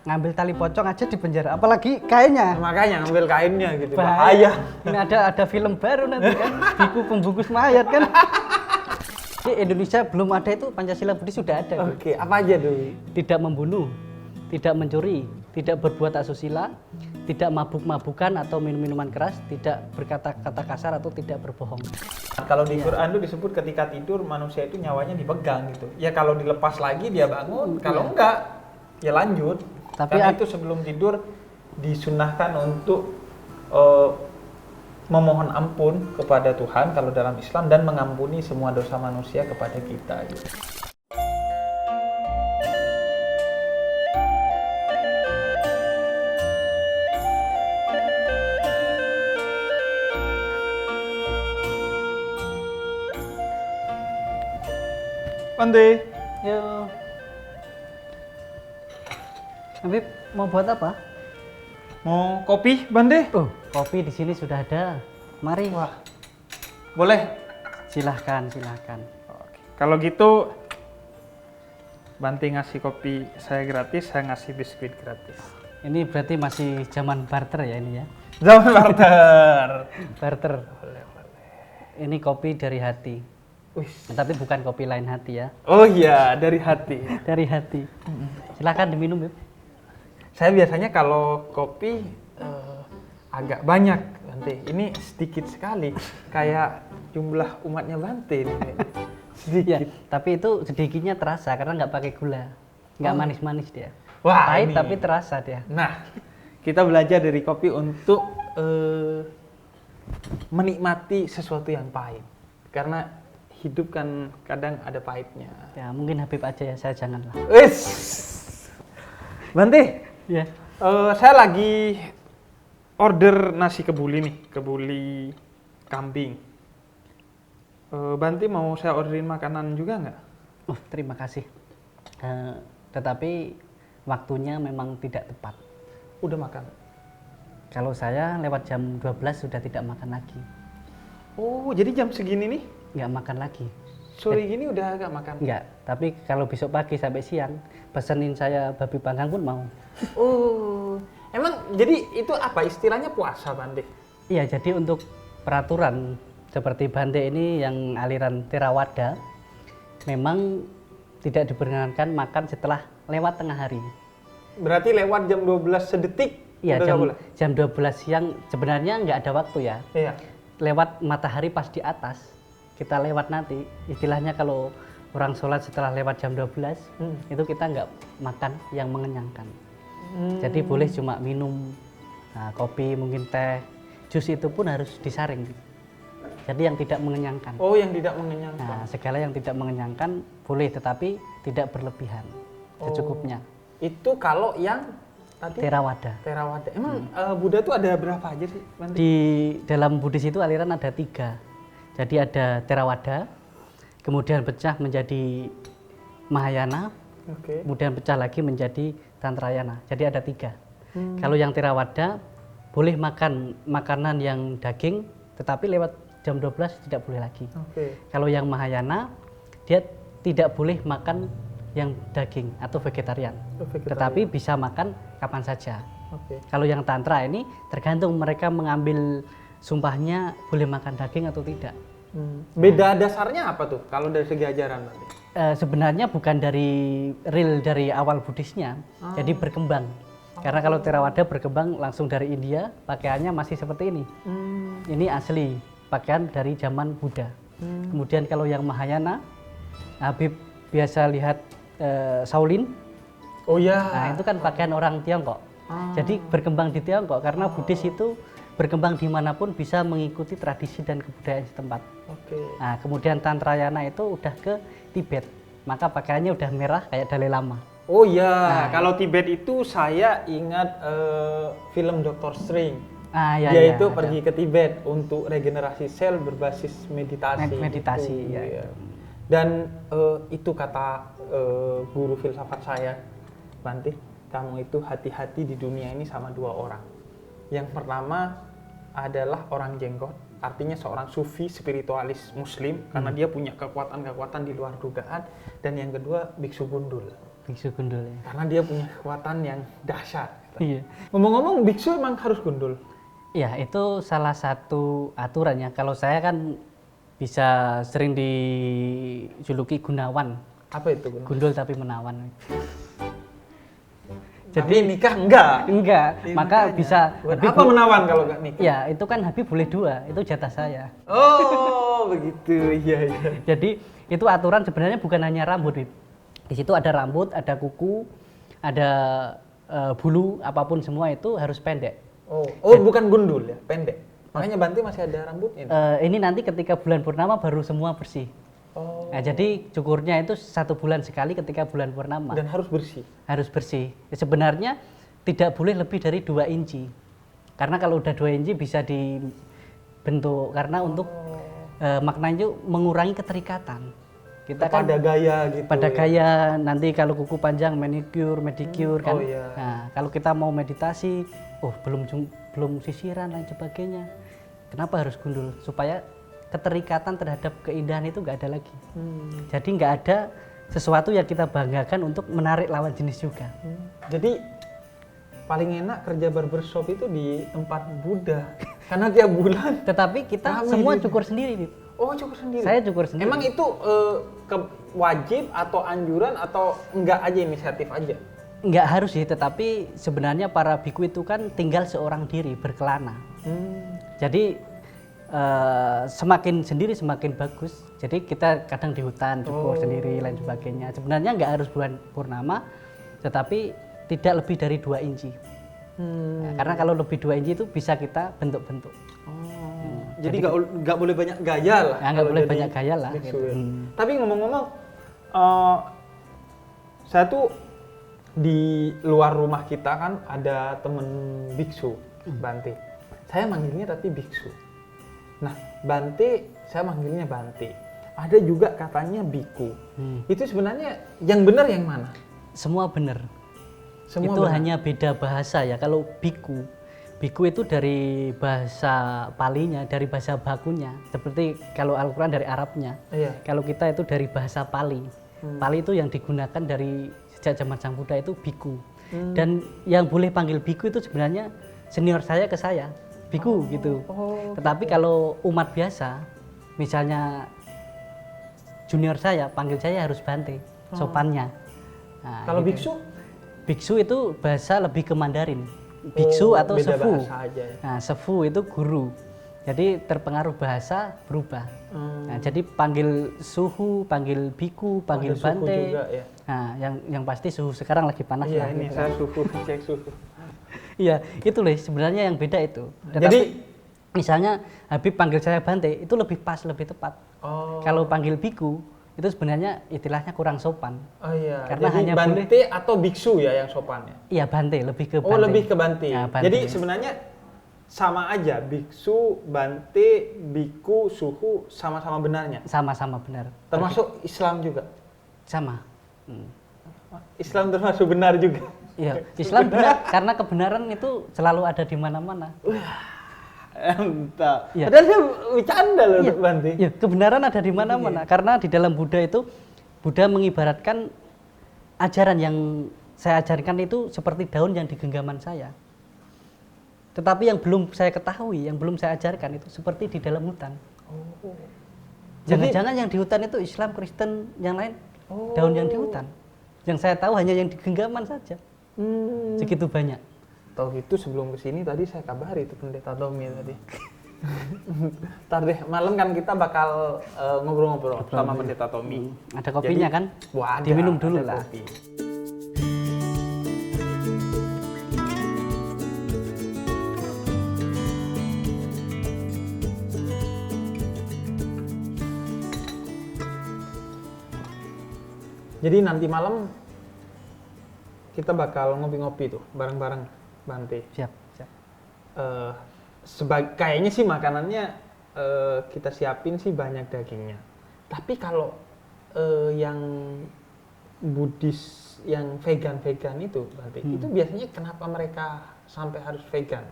ngambil tali pocong aja di penjara, apalagi kainnya. Makanya ngambil kainnya gitu. Bahaya. Ini ada film baru nanti kan, Biku Pembungkus Mayat kan. Di Indonesia belum ada itu, Pancasila Buddhis sudah ada. Oke, apa aja tuh? Tidak membunuh, tidak mencuri, tidak berbuat asusila, tidak mabuk-mabukan atau minum-minuman keras, tidak berkata-kata kasar atau tidak berbohong. Kalau di Quran itu disebut ketika tidur manusia itu nyawanya dipegang gitu. Ya kalau dilepas lagi dia bangun, kalau enggak ya lanjut. Tapi karena itu sebelum tidur disunahkan untuk memohon ampun kepada Tuhan kalau dalam Islam dan mengampuni semua dosa manusia kepada kita gitu. Bante, Yuk. Habib mau buat apa? mau kopi, Bante? Oh, kopi di sini sudah ada. Mari. Wah, boleh. Silahkan, silahkan. Oke. Kalau gitu, Bante ngasih kopi saya gratis, saya ngasih biskuit gratis. Ini berarti masih zaman barter ya ini ya? Zaman barter. Barter. Ini kopi dari hati. Wih. Tapi bukan kopi lain hati ya. Oh iya, dari hati. Dari hati. Silahkan diminum, Bib. Saya biasanya kalau kopi agak banyak, Bante. Ini sedikit sekali, kayak jumlah umatnya Bante ini. Ya, Sedikit. tapi itu sedikitnya terasa karena nggak pakai gula, nggak manis-manis dia. Wah, Pahit ini. tapi terasa dia. Nah, kita belajar dari kopi untuk menikmati sesuatu yang pahit. Karena hidup kan kadang ada pahitnya. Ya mungkin Habib aja ya, saya janganlah. Wis, Bante, Ya. saya lagi order nasi kebuli nih, kebuli kambing. Bante mau saya orderin makanan juga nggak? Oh, terima kasih. Tetapi waktunya memang tidak tepat. Udah makan. Kalau saya lewat jam 12 sudah tidak makan lagi. Oh, jadi jam segini nih, Nggak makan lagi. sore gini udah agak makan? Nggak, tapi kalau besok pagi sampai siang, pesenin saya babi panggang pun mau. Oh, emang jadi itu apa istilahnya puasa, Bante? Iya, jadi untuk peraturan seperti Bante ini yang aliran Theravada, memang tidak diperkenankan makan setelah lewat tengah hari. Berarti lewat jam 12 sedetik? Iya, udah nggak boleh? jam 12 siang sebenarnya nggak ada waktu ya. Iya. Lewat matahari pas di atas, kita lewat nanti, istilahnya kalau orang sholat setelah lewat jam 12, itu kita nggak makan yang mengenyangkan. Jadi boleh cuma minum kopi, mungkin teh, jus itu pun harus disaring. Jadi yang tidak mengenyangkan. Oh, yang tidak mengenyangkan. Nah, segala yang tidak mengenyangkan boleh, tetapi tidak berlebihan, secukupnya. Itu kalau yang tadi Theravada. Theravada. Emang Buddha tuh ada berapa aja sih, Bante? Di dalam Buddhis itu aliran ada 3. Jadi ada Theravada, kemudian pecah menjadi Mahayana, Oke. kemudian pecah lagi menjadi Tantrayana. Jadi ada 3. Kalau yang Theravada boleh makan makanan yang daging, tetapi lewat jam 12 tidak boleh lagi. Oke. Kalau yang Mahayana, dia tidak boleh makan yang daging atau vegetarian, Oh, vegetarian. tetapi bisa makan kapan saja. Oke. Kalau yang Tantra ini tergantung mereka mengambil sumpahnya boleh makan daging atau tidak. Beda dasarnya apa tuh kalau dari segi ajaran, Bante? Sebenarnya bukan dari awal Buddhisnya, jadi berkembang. Karena kalau Theravada berkembang langsung dari India, pakaiannya masih seperti ini. Ini asli pakaian dari zaman Buddha. Kemudian kalau yang Mahayana, Habib biasa lihat Shaolin. Oh ya. Nah, itu kan pakaian orang Tiongkok. Jadi berkembang di Tiongkok karena Buddhis itu berkembang dimanapun bisa mengikuti tradisi dan kebudayaan setempat. Oke. Nah, kemudian Tantrayana itu udah ke Tibet, maka pakaiannya udah merah kayak Dalai Lama. Oh iya, kalau Tibet itu saya ingat film Dr. Strange. Ya, Dia ya, itu ada. pergi ke Tibet untuk regenerasi sel berbasis meditasi. Meditasi, gitu. ya. Iya. Dan itu kata guru filsafat saya, Bante, kamu itu hati-hati di dunia ini sama 2 orang. Yang pertama adalah orang jenggot, artinya seorang sufi spiritualis muslim, karena dia punya kekuatan-kekuatan di luar dugaan. Dan yang kedua, biksu gundul. Biksu gundul ya. Karena dia punya kekuatan yang dahsyat. Iya. Ngomong-ngomong, biksu emang harus gundul? Ya, itu salah satu aturannya. Kalau saya kan bisa sering dijuluki Gunawan. Apa itu? Gun? Gundul tapi menawan. Jadi nikah enggak? Enggak, maka makanya. bisa Buat Habib apa menawan kalau enggak nikah? Ya, itu kan Habib boleh 2, itu jatah saya. Oh, begitu. Iya, iya. Jadi, itu aturan sebenarnya bukan hanya rambut, Bib. Di situ ada rambut, ada kuku, ada bulu, apapun semua itu harus pendek. Oh, bukan gundul ya, pendek. Makanya Bante masih ada rambutnya. Ini nanti ketika bulan purnama baru semua bersih. Oh. Nah, jadi cukurnya itu 1 bulan sekali ketika bulan purnama. Dan harus bersih. Harus bersih. Sebenarnya tidak boleh lebih dari 2 inci. Karena kalau udah 2 inci bisa dibentuk. Karena untuk maknanya mengurangi keterikatan. Kita kan pada gaya gitu. pada ya. gaya nanti kalau kuku panjang manicure, pedicure kan. Oh, iya. Nah, kalau kita mau meditasi, belum sisiran dan sebagainya. Kenapa harus gundul? Supaya keterikatan terhadap keindahan itu nggak ada lagi. Jadi nggak ada sesuatu yang kita banggakan untuk menarik lawan jenis juga. Jadi paling enak kerja barbershop itu di tempat Buddha. Karena tiap bulan. Tetapi kita Ramai semua juga. cukur sendiri, Bib. Oh, cukur sendiri. Saya cukur sendiri. Emang itu wajib atau anjuran atau enggak aja inisiatif aja? Nggak harus sih, tetapi sebenarnya para biku itu kan tinggal seorang diri berkelana. Jadi semakin sendiri semakin bagus. Jadi kita kadang di hutan cukur sendiri lain sebagainya. Sebenarnya nggak harus bulan purnama, tetapi tidak lebih dari 2 inci. Nah, karena kalau lebih 2 inci itu bisa kita bentuk-bentuk. Jadi nggak boleh banyak gaya lah. Ya, nggak kalau boleh jadi banyak gaya lah. biksu Gitu. ya. Tapi ngomong-ngomong, saya tuh di luar rumah kita kan ada temen biksu, Bante. Saya manggilnya tapi biksu. Nah, Bante, saya manggilnya Bante. Ada juga katanya biku. Itu sebenarnya yang benar yang mana? Semua benar. Semua Itu benar? hanya beda bahasa ya. Kalau biku itu dari bahasa Palinya, dari bahasa bakunya. Seperti kalau Al-Quran dari Arabnya. Iya. Kalau kita itu dari bahasa Pali. Pali itu yang digunakan dari sejak zaman Sang Buddha itu biku. Dan yang boleh panggil biku itu sebenarnya senior saya ke saya. Biku gitu. Tetapi kalau umat biasa, misalnya junior saya, panggil saya harus Bante, sopannya. Nah, Kalau gitu. biksu? Biksu itu bahasa lebih ke Mandarin. Biksu atau beda sefu. bahasa aja ya. Nah, sefu itu guru. Jadi terpengaruh bahasa berubah. Nah, jadi panggil suhu, panggil biku, panggil Ada suhu Bante. juga ya? Nah, yang pasti suhu sekarang lagi panas Iya, lah. ini gitu. saya suhu, cek suhu. Iya, itu loh sebenarnya yang beda itu. Jadi- Tetapi misalnya Habib panggil saya Bante itu lebih pas, lebih tepat. Oh. Kalau panggil biku itu sebenarnya istilahnya kurang sopan. Oh iya. Karena Jadi hanya Bante atau biksu ya yang sopannya? Iya, Bante, lebih ke Bante. Oh, lebih ke Bante. Ya, Bante. Jadi sebenarnya sama aja, biksu, Bante, biku, suhu sama-sama benarnya. Sama-sama benar. Termasuk Islam juga. Sama. Islam termasuk benar juga. Iya, Islam benar karena kebenaran itu selalu ada di mana-mana. Entah. Iya. Padahal dia bercanda loh, Iya, Bante. iya, kebenaran ada di mana-mana. Karena di dalam Buddha itu, Buddha mengibaratkan ajaran yang saya ajarkan itu seperti daun yang di genggaman saya. Tetapi yang belum saya ketahui, yang belum saya ajarkan itu seperti di dalam hutan. Jangan-jangan yang di hutan itu Islam, Kristen, yang lain daun yang di hutan. Yang saya tahu hanya yang di genggaman saja. Segitu banyak. Tahu gitu sebelum kesini tadi saya kabari itu pendeta Tommy tadi. Ntar deh malam kan kita bakal ngobrol-ngobrol sama pendeta Tommy. Ada kopinya Jadi, kan? wah, ada, Diminum dulu ada lah. kopi. Jadi nanti malam kita bakal ngopi-ngopi tuh bareng-bareng Bante. Siap, siap. Kayaknya sih makanannya kita siapin sih banyak dagingnya. Tapi kalau yang Buddhis yang vegan itu Bante, itu biasanya kenapa mereka sampai harus vegan?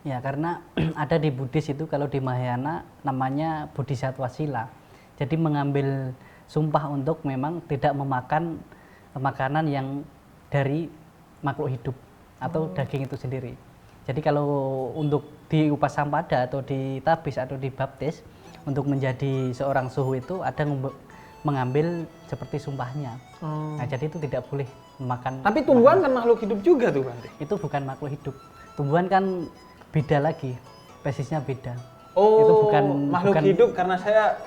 Ya, karena ada di Buddhis itu kalau di Mahayana namanya Bodhisattva Sila. Jadi mengambil sumpah untuk memang tidak memakan makanan yang dari makhluk hidup atau daging itu sendiri. Jadi kalau untuk di Upasampada atau ditabis atau dibaptis untuk menjadi seorang suhu itu ada mengambil seperti sumpahnya. Nah, jadi itu tidak boleh memakan. Tapi tumbuhan kan makhluk hidup juga tuh Bante. Itu bukan makhluk hidup. Tumbuhan kan beda lagi, spesiesnya beda. Oh, itu makhluk hidup karena saya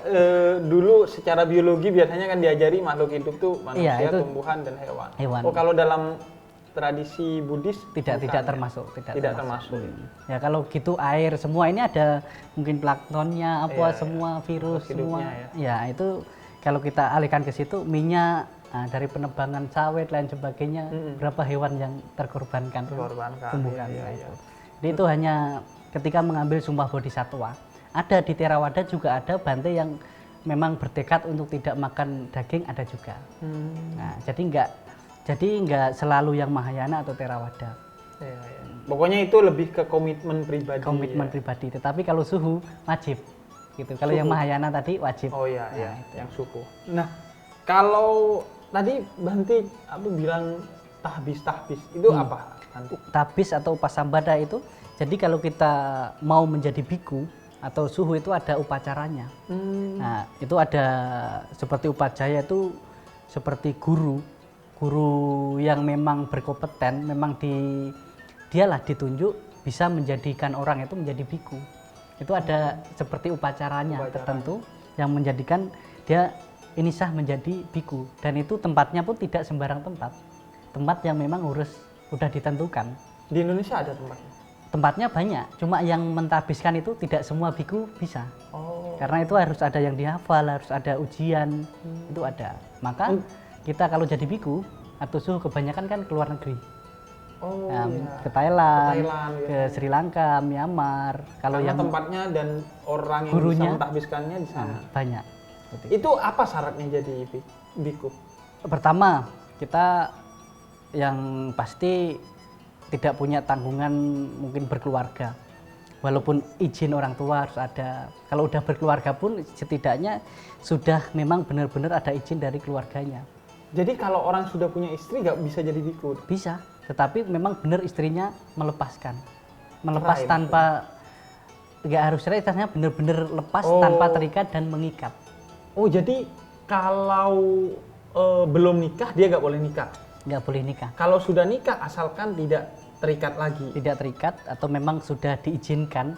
dulu secara biologi biasanya kan diajari makhluk hidup tuh manusia, iya, itu tumbuhan dan hewan. Hewan. Oh, kalau dalam tradisi Buddhis tidak termasuk. Ya kalau gitu air semua ini ada mungkin planktonnya apa semua virus semua. Ya itu kalau kita alihkan ke situ minyak dari penebangan sawit lain sebagainya berapa hewan yang terkorbankan tumbuhan itu. Jadi itu hanya ketika mengambil sumpah bodhisatwa. Ada di Theravada juga ada Bante yang memang bertekad untuk tidak makan daging ada juga. Nah, jadi nggak selalu yang Mahayana atau Theravada. Ya. Pokoknya itu lebih ke komitmen pribadi. Pribadi. Tetapi kalau suhu wajib, gitu. Kalau yang Mahayana tadi wajib. Oh iya, yang suku. Nah, kalau tadi Bante bilang tahbis itu apa? Tahbis atau Upasambada itu, jadi kalau kita mau menjadi biku atau suhu itu ada upacaranya. Nah, itu ada seperti upajaya itu seperti guru yang memang berkompeten, memang dialah ditunjuk bisa menjadikan orang itu menjadi biku. Itu ada seperti upacaranya tertentu yang menjadikan dia ini sah menjadi biku, dan itu tempatnya pun tidak sembarang tempat yang memang udah ditentukan. Di Indonesia ada Tempatnya banyak, cuma yang mentabiskan itu tidak semua biku bisa. Karena itu harus ada yang dihafal, harus ada ujian, itu ada. Maka kita kalau jadi biku atau suhu kebanyakan kan ke luar negeri. Ke Thailand, ke Sri Lanka, Myanmar. Kalau yang tempatnya dan orang yang gurunya, bisa mentahbiskannya di sana. Banyak. Itu apa syaratnya jadi biku? Pertama, kita yang pasti tidak punya tanggungan mungkin berkeluarga. Walaupun izin orang tua harus ada. Kalau udah berkeluarga pun setidaknya sudah memang benar-benar ada izin dari keluarganya. Jadi kalau orang sudah punya istri nggak bisa jadi biku? Bisa, tetapi memang benar istrinya melepaskan. Melepas tanpa, nggak harus cerai, istilahnya benar-benar lepas tanpa terikat dan mengikat. Oh, jadi kalau belum nikah dia nggak boleh nikah? Nggak boleh nikah. Kalau sudah nikah asalkan tidak terikat lagi? Tidak terikat atau memang sudah diizinkan.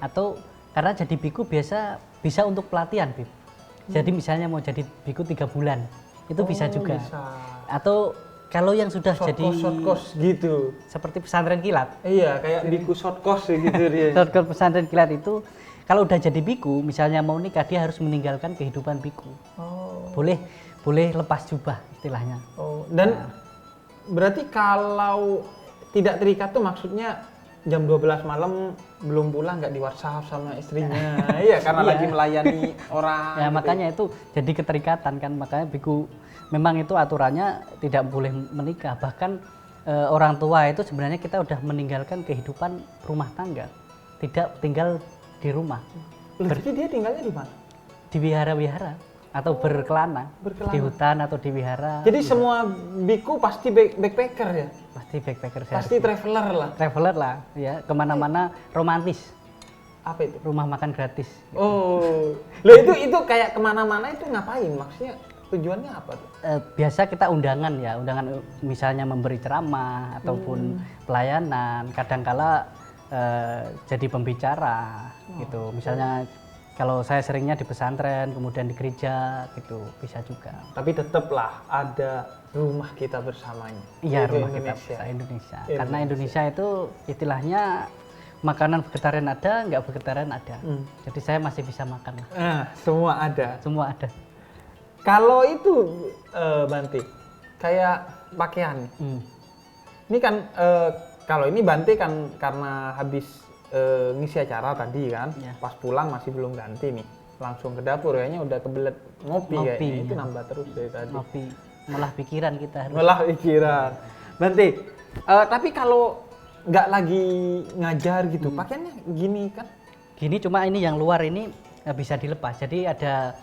Atau karena jadi biku bisa untuk pelatihan, Bib. Jadi misalnya mau jadi biku 3 bulan, itu bisa juga. Bisa. Atau kalau yang sudah jadi short course gitu. Seperti pesantren kilat. Iya, kayak biku short course gitu dia. Short course pesantren kilat itu kalau udah jadi biku, misalnya mau nikah dia harus meninggalkan kehidupan biku. Boleh lepas jubah istilahnya. Dan berarti kalau tidak terikat tuh maksudnya jam 12 malam belum pulang nggak di WhatsApp sama istrinya. Iya, karena lagi melayani orang. Ya, makanya itu jadi keterikatan kan, makanya biku memang itu aturannya tidak boleh menikah. Bahkan orang tua itu sebenarnya kita udah meninggalkan kehidupan rumah tangga, tidak tinggal di rumah. Jadi dia tinggalnya di mana? Di wihara-wihara atau berkelana di hutan atau di wihara. Jadi semua biku pasti backpacker ya? Pasti backpacker. Pasti traveler lah. Traveler lah, ya, kemana-mana romantis. Apa itu? Rumah makan gratis. Loh itu kayak kemana-mana itu ngapain? Maksudnya tujuannya apa tuh? Biasa kita undangan misalnya memberi ceramah ataupun pelayanan. Kadangkala jadi pembicara gitu. Misalnya kalau saya seringnya di pesantren, kemudian di gereja gitu, bisa juga. Tapi tetaplah ada rumah kita bersamanya. Iya, rumah kita bersama Indonesia. Karena Indonesia itu istilahnya makanan vegetarian ada, nggak vegetarian ada. Jadi saya masih bisa makan. Semua ada. Semua ada. Kalau itu Bante, kayak pakaian. Ini kan kalau ini Bante kan karena habis ngisi acara tadi kan, pas pulang masih belum ganti nih, langsung ke dapur kayaknya udah kebelet ngopi kayaknya. Itu nambah terus dari tadi. Ngopi, malah pikiran kita harus. Malah pikiran. Bante, tapi kalau nggak lagi ngajar gitu, pakaiannya gini kan? Gini, cuma ini yang luar ini bisa dilepas. Jadi ada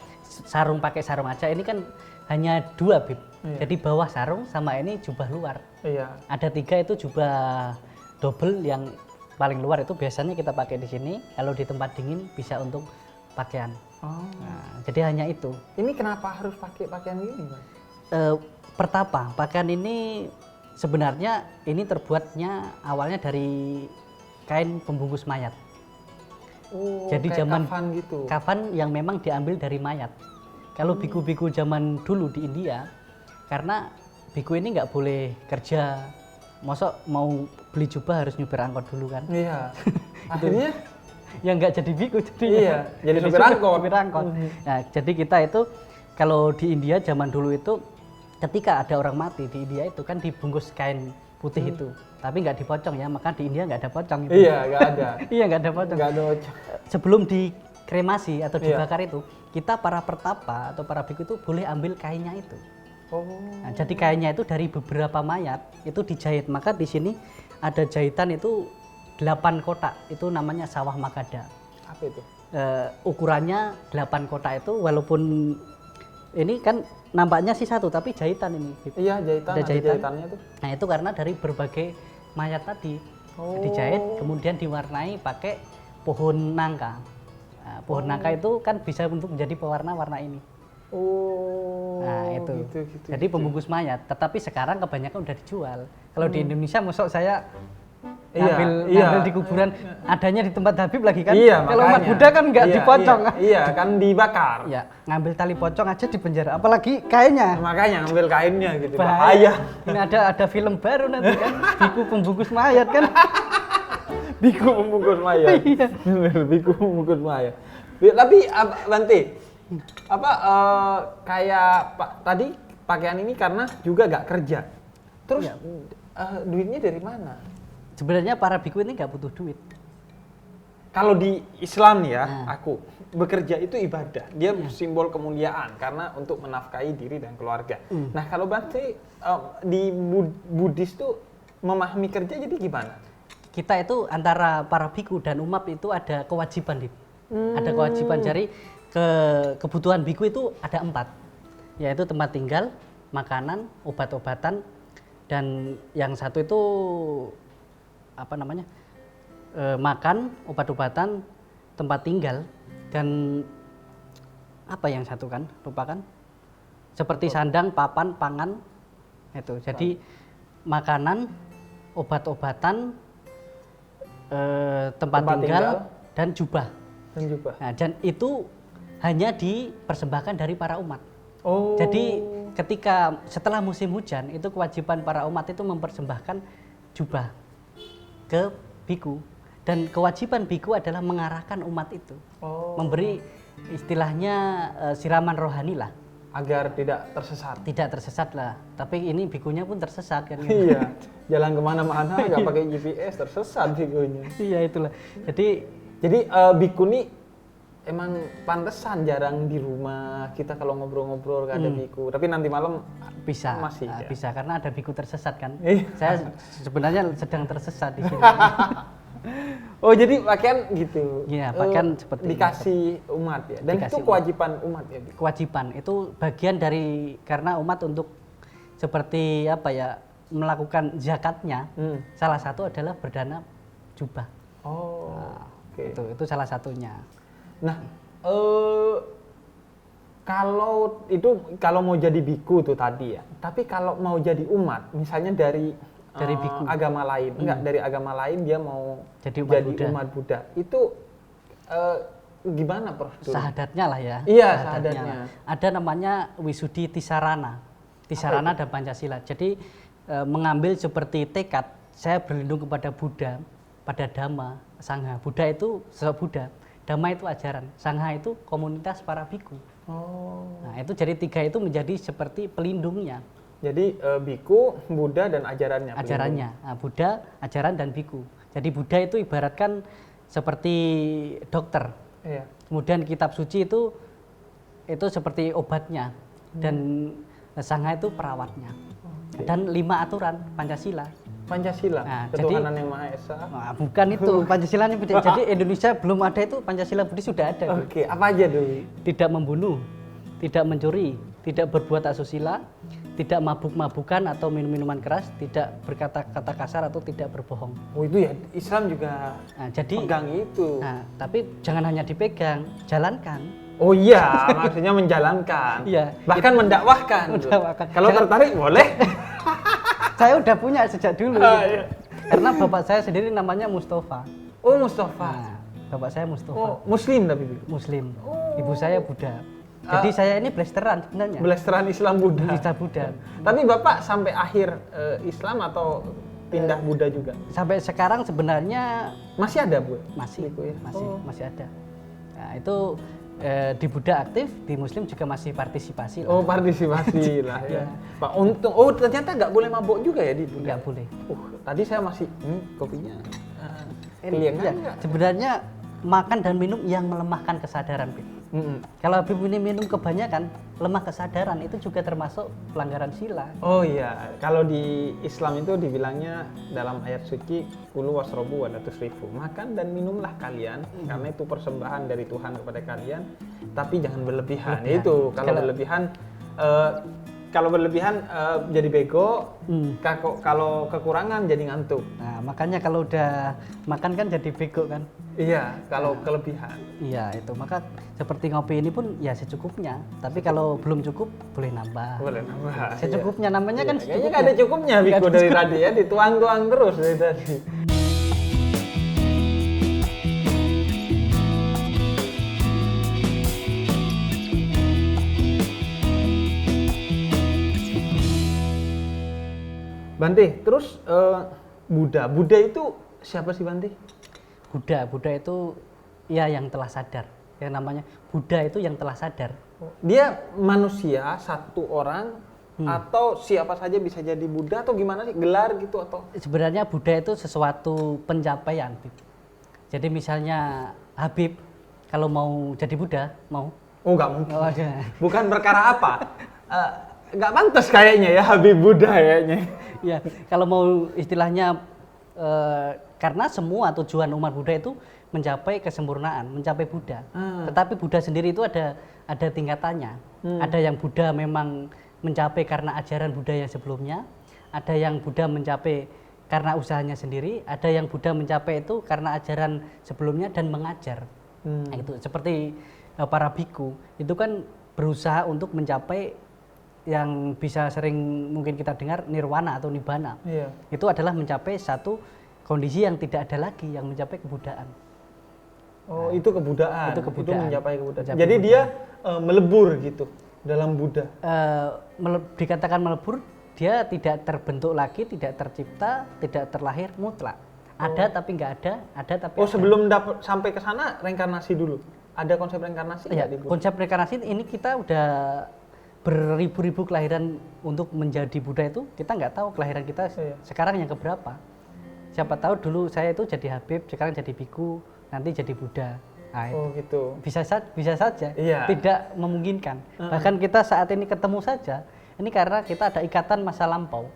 pakai sarung aja. Ini kan hanya 2, Bib. Iya. Jadi bawah sarung sama ini jubah luar. Iya. Ada 3 itu jubah double, yang paling luar itu biasanya kita pakai di sini. Kalau di tempat dingin bisa untuk pakaian. Oh. Nah, jadi hanya itu. Ini kenapa harus pakai pakaian gini, Mas? Pertapa, pakaian ini sebenarnya ini terbuatnya awalnya dari kain pembungkus mayat. Oh, Jadi kayak zaman kafan gitu. kafan yang memang diambil dari mayat. Kalau biku-biku zaman dulu di India, karena biku ini nggak boleh kerja, mosok mau beli jubah harus nyupir angkot dulu kan? Iya. Akhirnya Yang nggak jadi biku, jadi iya, jadi supir angkot. supir angkot. Nah, jadi kita itu kalau di India zaman dulu itu, ketika ada orang mati di India itu kan dibungkus kain putih itu, tapi nggak dipocong ya, maka di India nggak ada pocong itu. Iya, nggak ada. Iya, nggak ada pocong. Nggak ada ocak. Sebelum dikremasi atau Iya. dibakar itu, kita para pertapa atau para biku itu boleh ambil kainnya itu. Oh. Nah, jadi kainnya itu dari beberapa mayat itu dijahit. Maka di sini ada jahitan itu 8 kotak, itu namanya sawah Magadha. Apa itu? Ukurannya 8 kotak itu, walaupun ini kan nampaknya sih satu, tapi jahitan ini. Gitu. Iya, jahitan. Ada Ada jahitan. jahitannya tuh. Nah itu karena dari berbagai mayat tadi Oh. dijahit, kemudian diwarnai pakai pohon nangka. Nah, pohon nangka itu kan bisa untuk menjadi pewarna warna ini. Oh. Nah itu. Gitu. Jadi pembungkus mayat. Tetapi sekarang kebanyakan udah dijual. Kalau di Indonesia, masuk saya Iya, ngambil di kuburan, adanya di tempat Habib lagi kan? Iya, Kalau umat makanya. Buddha kan nggak Iya, dipocong. Iya, kan dibakar. Ya, ngambil tali pocong aja di penjara, apalagi kainnya. Makanya ngambil kainnya gitu. Bahaya. Bahaya. Ini ada film baru nanti kan, biku pembungkus mayat kan. Biku membungkus mayat. Iya. Biku membungkus mayat. Tapi Bante, kayak tadi pakaian ini karena juga gak kerja. Terus Iya. duitnya dari mana? Sebenarnya para biku ini nggak butuh duit. Kalau di Islam nih ya, Nah. aku bekerja itu ibadah. Dia simbol kemuliaan karena untuk menafkahi diri dan keluarga. Nah, kalau Bante di Buddhis tuh memahami kerja jadi gimana? Kita itu antara para biku dan umat itu ada kewajiban, Dip. Ada kewajiban. Jadi kebutuhan biku itu ada 4, yaitu tempat tinggal, makanan, obat-obatan, dan yang satu itu apa namanya, makan, obat-obatan, tempat tinggal, dan apa yang satu kan, lupa kan, seperti sandang, papan, pangan, itu. Jadi makanan, obat-obatan, tempat tinggal, dan jubah. Dan juga. Nah, dan itu hanya dipersembahkan dari para umat. Oh. Jadi ketika setelah musim hujan itu kewajiban para umat itu mempersembahkan jubah ke biku, dan kewajiban biku adalah mengarahkan umat itu, memberi istilahnya siraman rohani lah, agar tidak tersesat. tidak tersesat lah. Tapi ini bikunya pun tersesat kan. Iya, jalan kemana-mana nggak pakai GPS tersesat bikunya. Iya itulah. Jadi Biku nih emang pantesan jarang di rumah kita kalau ngobrol-ngobrol gak ada biku. Tapi nanti malam bisa masih ya? bisa karena ada biku tersesat kan. Iya. Saya sebenarnya sedang tersesat di sini. Oh jadi pakaian gitu. Iya, pakaian seperti dikasih umat ya. Dan Dikasih itu kewajiban umat ya. Biku? Kewajiban itu bagian dari, karena umat untuk seperti apa ya, melakukan zakatnya. Salah satu adalah berdana jubah. Oh. Oke. Itu salah satunya. Nah, kalau mau jadi biku tuh tadi ya. Tapi kalau mau jadi umat, misalnya dari biku. agama lain, dari agama lain dia mau Jadi umat Buddha. Itu gimana prosedur? Sahadatnya lah ya. Iya, sahadatnya. Ada namanya Wisudi Tisarana. Tisarana dan Pancasila. Jadi mengambil seperti tekad, saya berlindung kepada Buddha, pada Dhamma, Sangha. Buddha itu sosok Buddha, Dhamma itu ajaran, Sangha itu komunitas para biku. Oh. Nah itu jadi 3 itu menjadi seperti pelindungnya. Jadi biku, Buddha dan ajarannya. Ajarannya, nah, Buddha, ajaran dan biku. Jadi Buddha itu ibaratkan seperti dokter. Iya. Kemudian kitab suci itu seperti obatnya, dan Sangha itu perawatnya. Dan 5 aturan Pancasila. Pancasila, Nah, ketuhanan yang Maha Esa. Nah, bukan itu Pancasilanya beda. Jadi Indonesia belum ada itu, Pancasila Buddhis sudah ada. Oke, apa aja dulu? Tidak membunuh, tidak mencuri, tidak berbuat asusila, tidak mabuk-mabukan atau minum-minuman keras, tidak berkata-kata kasar atau tidak berbohong. Oh itu ya, Islam juga Nah, jadi pegang itu. nah, tapi jangan hanya dipegang, jalankan. Oh iya, maksudnya menjalankan. Iya. Bahkan mendakwahkan. Mendakwahkan. Kalau tertarik boleh. Saya udah punya sejak dulu. Ah, iya. Karena bapak saya sendiri namanya Mustafa. Oh Mustafa. Nah, bapak saya Mustafa. Oh Muslim tapi. Muslim. Ibu saya Buddha. Jadi saya ini blasteran sebenarnya. Blasteran Islam Buddha. Bisa Buddha. Tapi Bapak sampai akhir Islam atau pindah Buddha juga? Sampai sekarang sebenarnya Masih ada, Bu? masih, Gitu ya? masih ada. Nah, itu di Buddha aktif, di Muslim juga masih partisipasi. Oh, partisipasi lah ya. Pak, untung. Oh, ternyata nggak boleh mabuk juga ya di Buddha? Nggak boleh. Tadi saya masih, kopinya Iya, nggak? sebenarnya makan dan minum yang melemahkan kesadaran. Kalau Habib minum kebanyakan, lemah kesadaran itu juga termasuk pelanggaran sila. Oh iya, kalau di Islam itu dibilangnya dalam ayat suci kulu wasrobu wala tusrifu. Makan dan minumlah kalian karena itu persembahan dari Tuhan kepada kalian, tapi jangan berlebihan. Itu kalau berlebihan jadi bego, kalau kekurangan jadi ngantuk. Nah, makanya kalau udah makan kan jadi bego kan. Iya, kalau kelebihan. Iya, itu. Maka seperti ngopi ini pun ya secukupnya. Tapi kalau belum cukup boleh nambah. Boleh nambah. Secukupnya namanya kan Kayaknya nggak ada cukupnya Biko dari tadi ya, dituang-tuang terus dari tadi. Bante, terus Buddha itu siapa sih Bante? Buddha itu ya yang telah sadar. Yang namanya Buddha itu yang telah sadar. Dia manusia satu orang atau siapa saja bisa jadi Buddha atau gimana sih, gelar gitu atau? Sebenarnya Buddha itu sesuatu pencapaian. Jadi misalnya Habib kalau mau jadi Buddha mau? Oh nggak mungkin. Oh, ada. Bukan perkara apa? Nggak pantas kayaknya ya Habib Buddha kayaknya. Ya, kalau mau istilahnya karena semua tujuan umat Buddha itu mencapai kesempurnaan, mencapai Buddha. Tetapi Buddha sendiri itu ada tingkatannya. Ada yang Buddha memang mencapai karena ajaran Buddha yang sebelumnya, ada yang Buddha mencapai karena usahanya sendiri, ada yang Buddha mencapai itu karena ajaran sebelumnya dan mengajar. Nah, itu seperti para biku itu kan berusaha untuk mencapai yang bisa sering mungkin kita dengar nirwana atau nibbana. Iya. Itu adalah mencapai satu kondisi yang tidak ada lagi, yang mencapai kebudaan. Oh, itu kebudaan. Itu kebudaan. Itu mencapai kebudaan. Mencapai Jadi kebudaan. dia melebur gitu dalam Buddha. Dikatakan melebur, dia tidak terbentuk lagi, tidak tercipta, tidak terlahir mutlak. Ada tapi nggak ada tapi ada. Sebelum sampai ke sana reinkarnasi dulu. Ada konsep reinkarnasi Ya, nggak di Buddha? konsep reinkarnasi ini kita udah beribu-ribu kelahiran untuk menjadi Buddha itu, kita nggak tahu kelahiran kita sekarang yang keberapa. Siapa tahu dulu saya itu jadi Habib, sekarang jadi biku, nanti jadi Buddha. Nah, gitu. Bisa saja, Iya. tidak memungkinkan. Bahkan kita saat ini ketemu saja, ini karena kita ada ikatan masa lampau.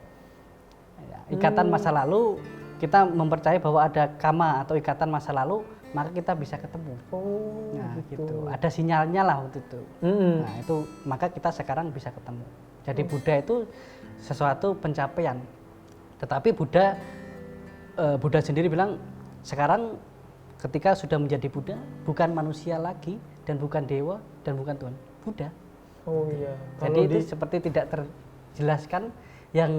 Ya, ikatan masa lalu, kita mempercayai bahwa ada kama atau ikatan masa lalu, maka kita bisa ketemu. Nah, gitu. Ada sinyalnya lah waktu itu. Nah, itu maka kita sekarang bisa ketemu. Jadi Buddha itu sesuatu pencapaian. Tetapi Buddha sendiri bilang sekarang ketika sudah menjadi Buddha, bukan manusia lagi dan bukan dewa dan bukan Tuhan, Buddha. Oh iya. Jadi itu seperti tidak terjelaskan, yang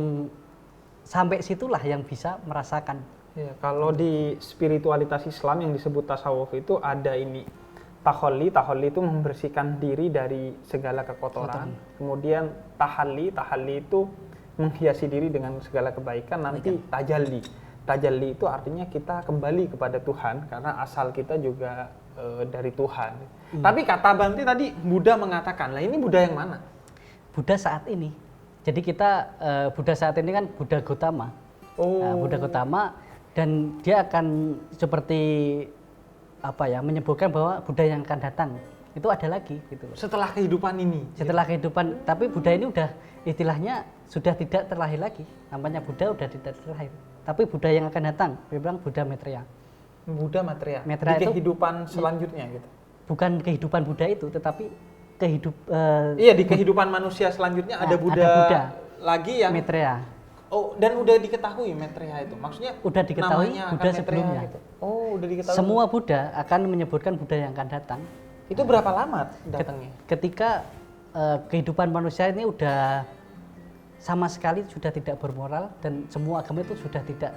sampai situlah yang bisa merasakan. Ya, kalau di spiritualitas Islam yang disebut tasawuf itu ada ini taholli itu membersihkan diri dari segala kekotoran. Kemudian tahalli itu menghiasi diri dengan segala kebaikan. Nanti tajalli itu artinya kita kembali kepada Tuhan karena asal kita juga dari Tuhan. Tapi kata Bante tadi Buddha mengatakan, lah ini Buddha yang mana? Buddha saat ini. Jadi kita Buddha saat ini kan Buddha Gautama. Nah, Buddha Gautama, dan dia akan seperti menyebutkan bahwa Buddha yang akan datang itu ada lagi gitu. Setelah kehidupan ini. Setelah kehidupan, tapi Buddha ini udah istilahnya sudah tidak terlahir lagi. Namanya Buddha udah tidak terlahir. Tapi Buddha yang akan datang, dia bilang Buddha Maitreya. Buddha Maitreya. Di itu kehidupan selanjutnya gitu. Bukan kehidupan Buddha itu, tetapi di kehidupan manusia selanjutnya ada Buddha lagi yang Maitreya. Oh, dan udah diketahui Maitreya itu. Maksudnya Udah diketahui namanya Buddha akan Maitreya sebelumnya. gitu. Oh, udah diketahui. Semua Buddha akan menyebutkan Buddha yang akan datang. Itu berapa lama datangnya? Ketika kehidupan manusia ini udah sama sekali sudah tidak bermoral dan semua agama itu sudah tidak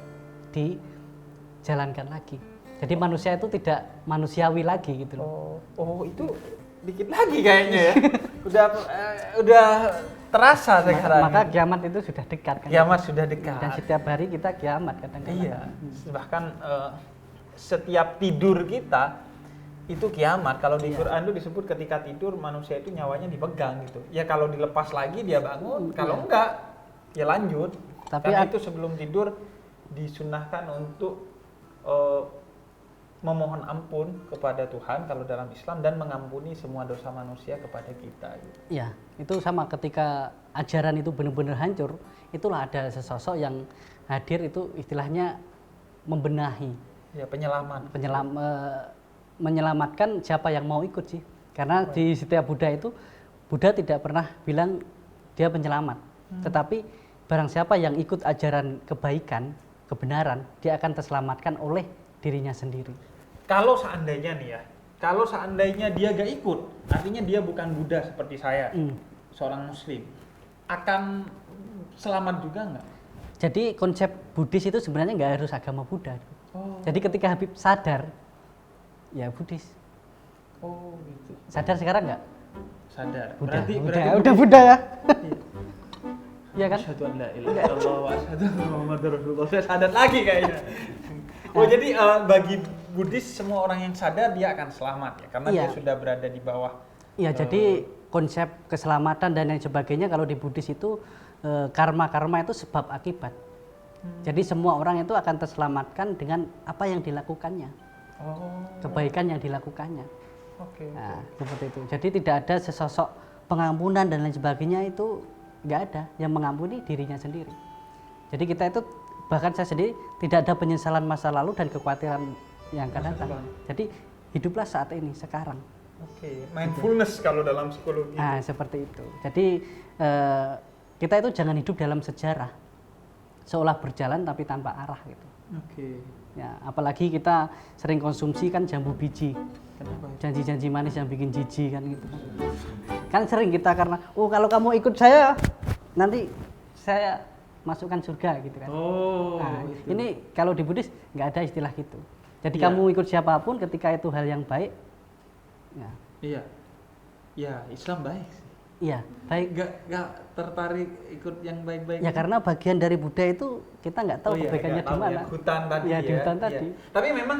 dijalankan lagi. Jadi manusia itu tidak manusiawi lagi gitu loh. Oh, itu dikit lagi kayaknya ya. udah terasa sekarang. Maka kiamat itu sudah dekat kan. Kiamat sudah dekat. Dan setiap hari kita kiamat kadang-kadang. Iya. Bahkan setiap tidur kita itu kiamat. Kalau di Quran itu disebut ketika tidur manusia itu nyawanya dipegang gitu. Ya kalau dilepas lagi dia bangun, kalau enggak ya lanjut. Tapi karena itu sebelum tidur disunahkan untuk memohon ampun kepada Tuhan kalau dalam Islam dan mengampuni semua dosa manusia kepada kita. Gitu. Iya, itu sama ketika ajaran itu benar-benar hancur, itulah ada sesosok yang hadir itu istilahnya membenahi. Ya, penyelamat. Menyelamatkan siapa yang mau ikut sih. Karena di setiap Buddha itu, Buddha tidak pernah bilang dia penyelamat. Tetapi barang siapa yang ikut ajaran kebaikan, kebenaran, dia akan terselamatkan oleh dirinya sendiri. Kalau seandainya nih ya, kalau seandainya dia gak ikut, artinya dia bukan Buddha seperti saya, seorang Muslim, akan selamat juga nggak? Jadi konsep Buddhis itu sebenarnya nggak harus agama Buddha. Oh. Jadi ketika Habib sadar, ya Buddhis. Oh gitu. Sadar sekarang nggak? Sadar. Buddha. Berarti Udah Buddha ya. Iya kan? Asyhadu an la ilaha illallah wa asyhadu anna Muhammadar Rasulullah. Saya sadar lagi kayaknya. Oh jadi bagi Buddhis semua orang yang sadar dia akan selamat ya karena dia sudah berada di bawah. Iya, jadi konsep keselamatan dan lain sebagainya kalau di Buddhis itu karma itu sebab akibat. Jadi semua orang itu akan terselamatkan dengan apa yang dilakukannya. Kebaikan yang dilakukannya. Oke. Nah, seperti itu. Jadi tidak ada sesosok pengampunan dan lain sebagainya itu nggak ada, yang mengampuni dirinya sendiri. Jadi kita itu bahkan saya sendiri tidak ada penyesalan masa lalu dan kekhawatiran yang akan datang. Jadi hiduplah saat ini, sekarang. Oke, mindfulness kalau dalam psikologi. Nah, seperti itu. Jadi kita itu jangan hidup dalam sejarah, seolah berjalan tapi tanpa arah gitu. Oke. Ya, apalagi kita sering konsumsi kan jambu biji, janji-janji manis yang bikin jijik kan gitu. Kan sering kita karena, kalau kamu ikut saya nanti saya masukkan surga gitu kan. Nah, ini kalau di Buddhis nggak ada istilah gitu. Jadi kamu ikut siapapun ketika itu hal yang baik. Ya. Iya. Ya, Islam baik sih. Iya, baik. Nggak tertarik ikut yang baik-baik. Ya karena bagian dari Buddha itu kita nggak tahu kebaikannya di mana. Ya, hutan tadi ya. Di hutan tadi. Tapi memang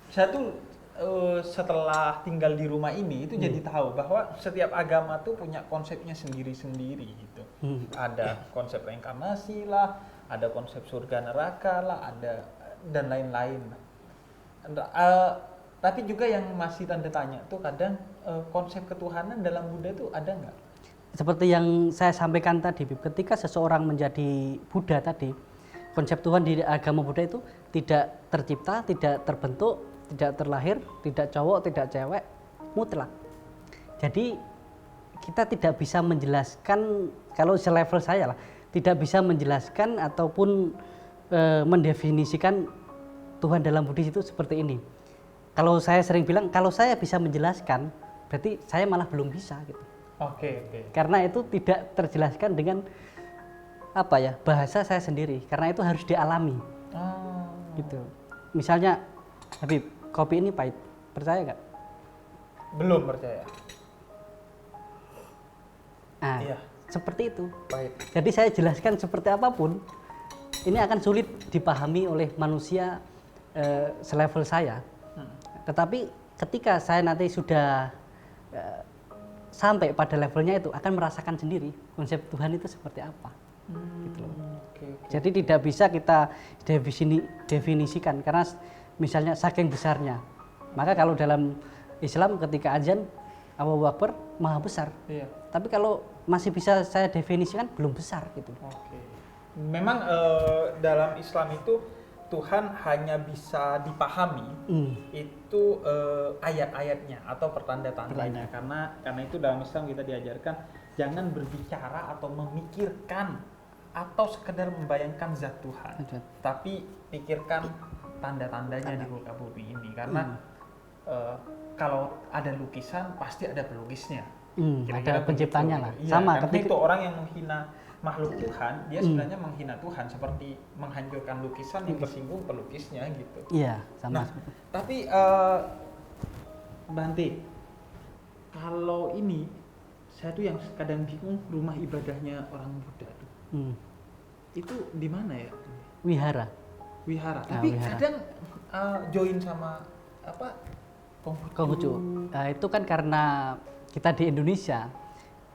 saya tuh setelah tinggal di rumah ini itu jadi tahu bahwa setiap agama tuh punya konsepnya sendiri-sendiri gitu. Ada konsep reinkarnasi lah, ada konsep surga neraka lah, ada dan lain-lain. Tapi juga yang masih tanda tanya tuh kadang konsep ketuhanan dalam Buddha itu ada nggak? Seperti yang saya sampaikan tadi, ketika seseorang menjadi Buddha tadi, konsep Tuhan di agama Buddha itu tidak tercipta, tidak terbentuk, tidak terlahir, tidak cowok, tidak cewek, mutlak. Jadi kita tidak bisa menjelaskan, kalau selevel saya lah, tidak bisa menjelaskan ataupun mendefinisikan Tuhan dalam Buddhis itu seperti ini. Kalau saya sering bilang, kalau saya bisa menjelaskan, berarti saya malah belum bisa gitu. Oke. Karena itu tidak terjelaskan dengan bahasa saya sendiri. Karena itu harus dialami. Gitu. Misalnya, Habib, kopi ini pahit, percaya nggak? Belum percaya. Nah, iya. Seperti itu. Pahit. Jadi saya jelaskan seperti apapun, ini akan sulit dipahami oleh manusia selevel saya. Tetapi ketika saya nanti sudah sampai pada levelnya itu, akan merasakan sendiri konsep Tuhan itu seperti apa. Gitu loh. Jadi tidak bisa kita definisikan karena misalnya saking besarnya. Maka kalau dalam Islam ketika azan Allahu Akbar maha besar. Iya. Tapi kalau masih bisa saya definisikan belum besar gitu. Oke. Memang dalam Islam itu Tuhan hanya bisa dipahami itu ayat-ayatnya atau pertanda-tandanya karena itu dalam Islam kita diajarkan jangan berbicara atau memikirkan atau sekedar membayangkan zat Tuhan, tapi pikirkan tanda-tandanya di muka bumi ini, karena kalau ada lukisan pasti ada pelukisnya. Ada penciptanya lah. Iya, Sama karena ketika itu orang yang menghina makhluk Tuhan, dia sebenarnya menghina Tuhan, seperti menghancurkan lukisan yang tersinggung pelukisnya gitu. iya sama. Nah, tapi Bante, kalau ini saya tuh yang kadang bingung, rumah ibadahnya orang Buddha tuh itu di mana ya? Wihara. Wihara. Nah, Tapi wihara. kadang join sama apa? Konghucu. Itu kan karena kita di Indonesia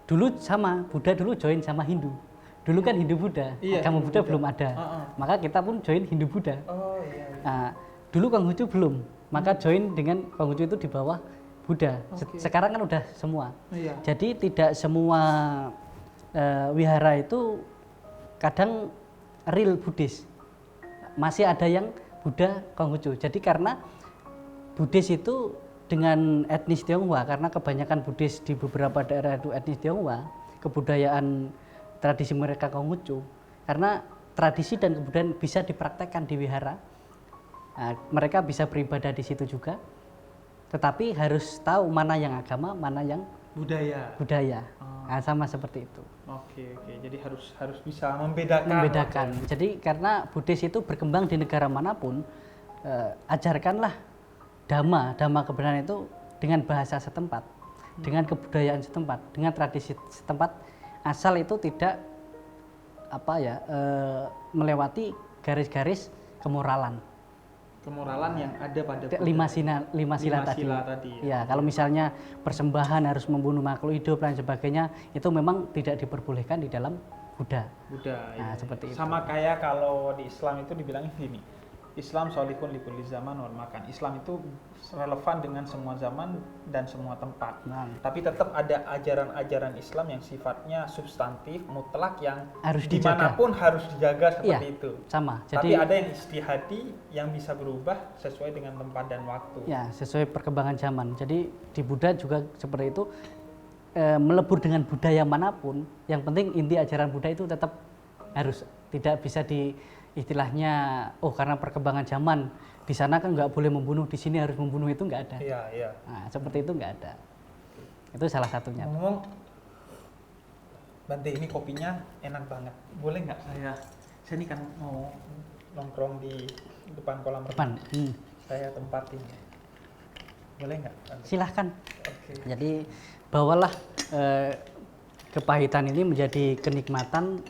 dulu sama Buddha dulu join sama Hindu. Dulu kan Hindu Buddha, Iya, agama Hindu Buddha Buddha. belum ada. Maka kita pun join Hindu Buddha. Oh iya. Nah, dulu Konghucu belum. Maka join dengan Konghucu itu di bawah Buddha. Oke. Sekarang kan udah semua. Iya. Jadi tidak semua wihara itu kadang real Buddhis. Masih ada yang Buddha Konghucu. Jadi karena Buddhis itu dengan etnis Tionghoa, karena kebanyakan Buddhis di beberapa daerah itu etnis Tionghoa, kebudayaan tradisi mereka Konghucu. Karena tradisi dan kebudayaan bisa dipraktekkan di wihara. Nah, mereka bisa beribadah di situ juga. Tetapi harus tahu mana yang agama, mana yang budaya. Nah, sama seperti itu. Oke. Jadi harus bisa membedakan. Jadi karena Buddhis itu berkembang di negara manapun, ajarkanlah dhamma kebenaran itu dengan bahasa setempat, dengan kebudayaan setempat, dengan tradisi setempat, asal itu tidak melewati garis-garis kemoralan yang ada pada lima sila tadi. Ya, kalau misalnya persembahan harus membunuh makhluk hidup dan sebagainya, itu memang tidak diperbolehkan di dalam Buddha. Nah, seperti itu. Sama kayak kalau di Islam itu dibilangin gini, Islam sholihun likulli zaman wal makan. Islam itu relevan dengan semua zaman dan semua tempat. Nah, Tapi tetap ada ajaran-ajaran Islam yang sifatnya substantif, mutlak, yang harus dijaga. dimanapun harus dijaga seperti Iya, itu. sama. Tapi Jadi ada yang istihadi yang bisa berubah sesuai dengan tempat dan waktu. ya sesuai perkembangan zaman. Jadi di Buddha juga seperti itu, melebur dengan budaya manapun. Yang penting inti ajaran Buddha itu tetap harus, tidak bisa di istilahnya karena perkembangan zaman di sana kan nggak boleh membunuh, di sini harus membunuh, itu nggak ada. Iya. Nah, seperti itu nggak ada. Itu salah satunya. Ngomong, Bante, ini kopinya enak banget. Boleh nggak saya ini kan mau nongkrong di depan kolam renang. Saya tempatin. Boleh nggak, Bante? Silahkan. Oke. Jadi bawalah kepahitan ini menjadi kenikmatan.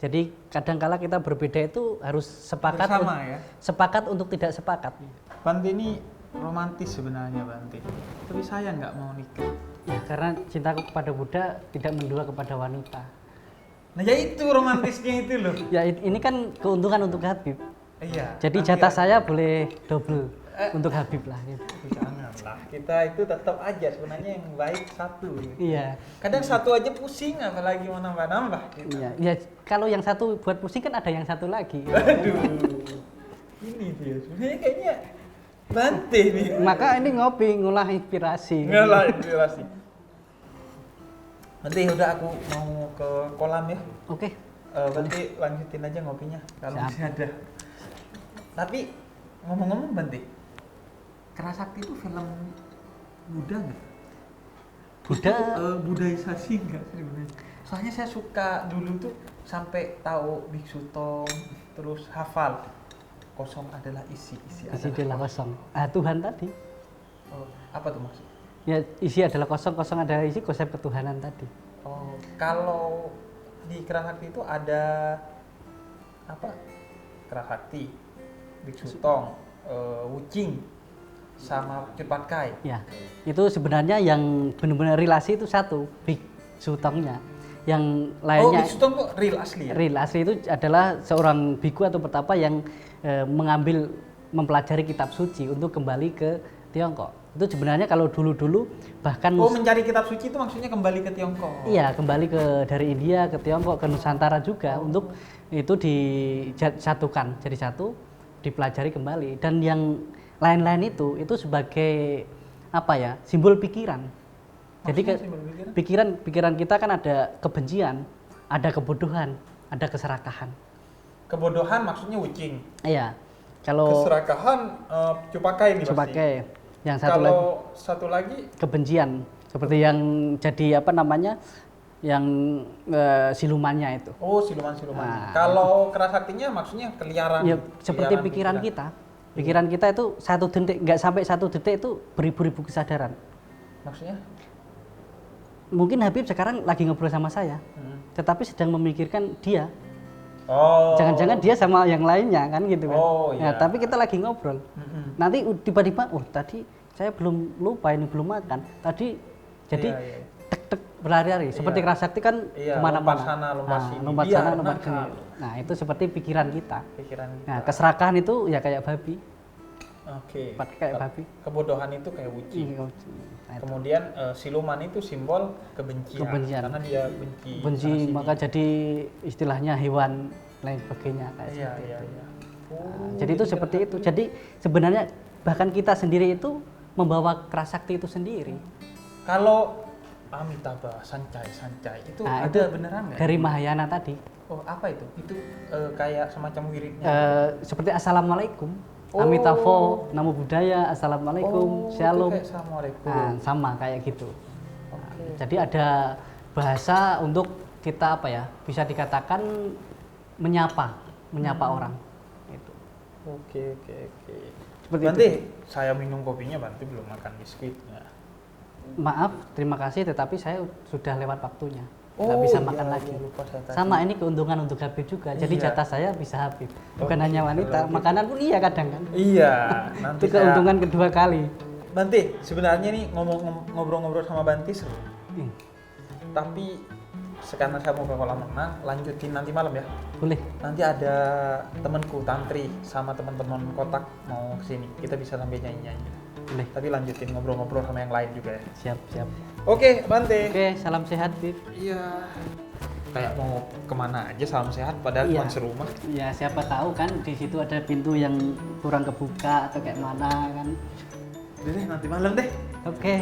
Jadi kadangkala kita berbeda itu harus sepakat Bersama ya. Sepakat untuk tidak sepakat. Bante ini romantis sebenarnya, Bante. Tapi saya nggak mau nikah. Ya, karena cintaku kepada Buddha tidak mendua kepada wanita. Nah ya itu romantisnya itu loh. Ya ini kan keuntungan untuk Habib. Iya. Jadi jatah saya boleh double untuk Habib lah. Gitu. Janganlah, kita itu tetap aja sebenarnya yang baik satu. Iya. Kadang satu aja pusing, apalagi mau nambah-nambah. Gitu. Iya. Ya kalau yang satu buat pusing kan ada yang satu lagi. Aduh, ini dia sebenarnya kayaknya Bante nih. Maka ini ngopi, ngolah inspirasi. Ngalah inspirasi. Nanti udah aku mau ke kolam ya. Oke. Bante lanjutin aja ngopinya kalau Siap. masih ada. Tapi ngomong-ngomong Bante, Kerasakti itu film Buddha nggak? Buddha Budaisasi nggak sebenarnya? Soalnya saya suka dulu tuh sampai tahu Biksu Tong, terus hafal kosong adalah isi adalah kosong. Tuhan tadi. Oh, apa tuh maksud? Ya, isi adalah kosong, kosong adalah isi, konsep ketuhanan tadi. Oh, kalau di Kerasakti itu ada apa? Kerasakti, Biksu Tong, Wucing, sama Cupat Kai. Ya, itu sebenarnya yang benar-benar relasi itu satu, Biksu Tongnya. Yang lainnya Biksu Tong kok real asli ya? Real asli itu adalah seorang biku atau pertapa yang mempelajari kitab suci untuk kembali ke Tiongkok. Itu sebenarnya kalau dulu-dulu bahkan mencari kitab suci itu maksudnya kembali ke Tiongkok. Iya, kembali dari India ke Tiongkok, ke Nusantara juga untuk itu disatukan jadi satu, dipelajari kembali. Dan yang lain-lain itu sebagai apa ya, simbol pikiran. Jadi Maksudnya simbol pikiran? pikiran kita kan ada kebencian, ada kebodohan, ada keserakahan. Kebodohan maksudnya wucing. Iya. Kalau Keserakahan cupakai nih pasti. pakai yang satu lagi Kalau satu lagi kebencian, seperti yang jadi apa namanya? Yang silumannya itu. oh siluman-siluman. Nah, Kalau kerasaktinya maksudnya keliaran. Ya, seperti keliaran pikiran kita. Pikiran kita itu satu detik, nggak sampai 1 detik itu beribu-ribu kesadaran. Maksudnya? Mungkin Habib sekarang lagi ngobrol sama saya, tetapi sedang memikirkan dia. Oh. Jangan-jangan dia sama yang lainnya kan gitu kan. Oh, iya. Nah, tapi kita lagi ngobrol. Nanti tiba-tiba, oh tadi saya belum lupa ini belum makan. Tadi jadi Iya, iya. tek-tek berlari-lari. Seperti Iya. kerasakti kan Iya, kemana-mana. lompat sana, lompat Nah, sini. lompat Iya, sana, lompat nakal. sini. Nah, itu seperti pikiran kita. Pikiran. Nah, keserakahan itu ya kayak babi, Oke. kayak babi. Kebodohan itu kayak wucing. Nah, itu. Kemudian siluman itu simbol kebencian. Kebencian. Karena dia benci. Benci, sana sini. maka jadi istilahnya hewan lain sebagainya kayak Iya, seperti iya, itu. iya. Nah, jadi itu seperti itu. Jadi sebenarnya bahkan kita sendiri itu membawa kerasakti itu sendiri. Kalau Amitabha, Sancai itu Nah, ada itu beneran nggak? dari Mahayana tadi. Oh, apa itu? Itu kayak semacam wiridnya. Seperti Assalamualaikum, Oh. Amitabha, Namo Buddhaya, Assalamualaikum, itu Shalom. kayak Assalamualaikum. Nah, sama kayak gitu. Oke. Jadi ada bahasa untuk kita apa ya? Bisa dikatakan menyapa orang. Gitu. Oke, oke, oke. Seperti Banti, itu. saya minum kopinya, Banti belum makan biskuitnya. Maaf, terima kasih, tetapi saya sudah lewat waktunya. Nggak bisa makan iya, lagi. iya, lupa saya tadi. Sama ini keuntungan untuk Habib juga. Jadi Iya. jatah saya bisa Habib. Bukan Oke, hanya wanita, kalau gitu. makanan pun iya kadang kan. Iya, nanti Itu keuntungan kedua kali. Banti, sebenarnya nih ngobrol-ngobrol sama Banti seru. Hmm, Tapi sekarang saya mau ke kolam renang, lanjutin nanti malam ya. boleh. Nanti ada temanku Tantri sama teman-teman kotak mau kesini. Kita bisa sambil nyanyi-nyanyi. Boleh. Tapi lanjutin ngobrol-ngobrol sama yang lain juga ya. Siap, siap. Oke, Bante. Oke, salam sehat, Bib. Iya. Kayak mau kemana aja salam sehat, padahal Iya. cuma serumah. Ya, siapa tahu kan di situ ada pintu yang kurang kebuka atau kayak mana kan. Udah deh, nanti malam deh. Oke.